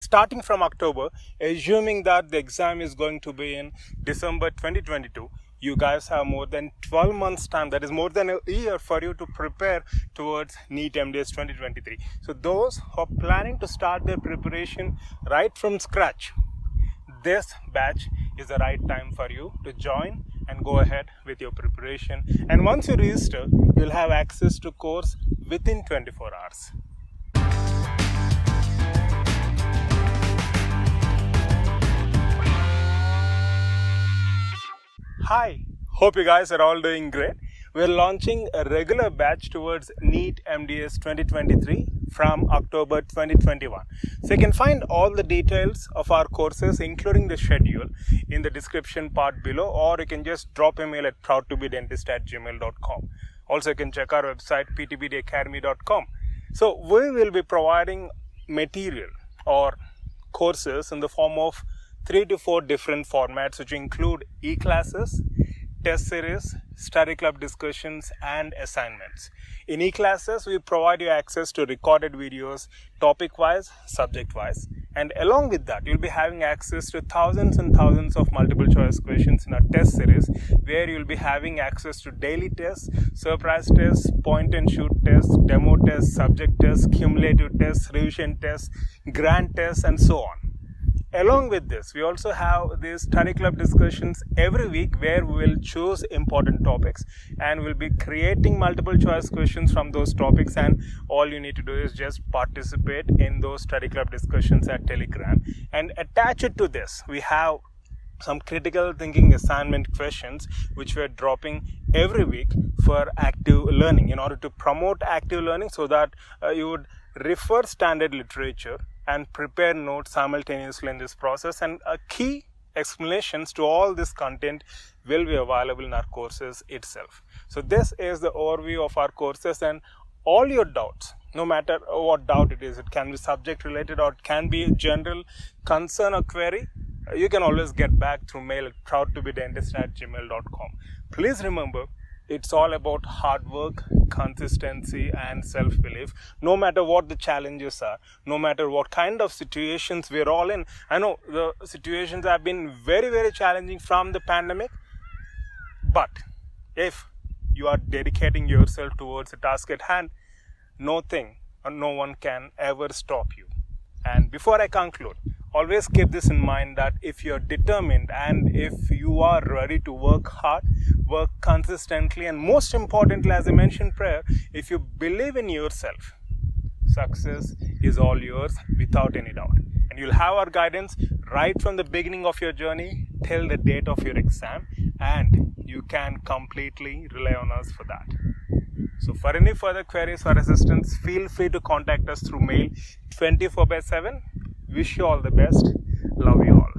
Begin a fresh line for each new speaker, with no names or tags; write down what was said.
starting from October, assuming that the exam is going to be in December 2022, you guys have more than 12 months time, that is more than a year for you to prepare towards NEET MDS 2023. So those who are planning to start their preparation right from scratch, this batch is the right time for you to join and go ahead with your preparation. And once you register, you'll have access to course within 24 hours. Hi, hope you guys are all doing great. We're launching a regular batch towards NEET MDS 2023 from October 2021. So you can find all the details of our courses, including the schedule, in the description part below, or you can just drop a mail at proudtobedentist@gmail.com. Also, you can check our website ptbdacademy.com. So we will be providing material or courses in the form of 3 to 4 different formats, which include e-classes, test series, study club discussions, and assignments. In e-classes, we provide you access to recorded videos, topic-wise, subject-wise. And along with that, you'll be having access to thousands and thousands of multiple choice questions in our test series, where you'll be having access to daily tests, surprise tests, point and shoot tests, demo tests, subject tests, cumulative tests, revision tests, grand tests, and so on. Along with this, we also have these study club discussions every week, where we will choose important topics and we'll be creating multiple choice questions from those topics, and all you need to do is just participate in those study club discussions at Telegram. And attached to this, we have some critical thinking assignment questions which we're dropping every week for active learning, in order to promote active learning, so that you would refer standard literature and prepare notes simultaneously in this process. And key explanations to all this content will be available in our courses itself. So this is the overview of our courses, and all your doubts, no matter what doubt it is, it can be subject related or it can be a general concern or query, you can always get back through mail at proudtobedentist@gmail.com. Please remember, it's all about hard work, consistency, and self-belief. No matter what the challenges are, no matter what kind of situations we're all in. I know the situations have been very, very challenging from the pandemic. But if you are dedicating yourself towards the task at hand, nothing or no one can ever stop you. And before I conclude, always keep this in mind, that if you're determined and if you are ready to work hard, work consistently, and most importantly, as I mentioned prior, if you believe in yourself, success is all yours without any doubt. And you'll have our guidance right from the beginning of your journey till the date of your exam, and you can completely rely on us for that. So for any further queries or assistance, feel free to contact us through mail 24/7. Wish you all the best. Love you all.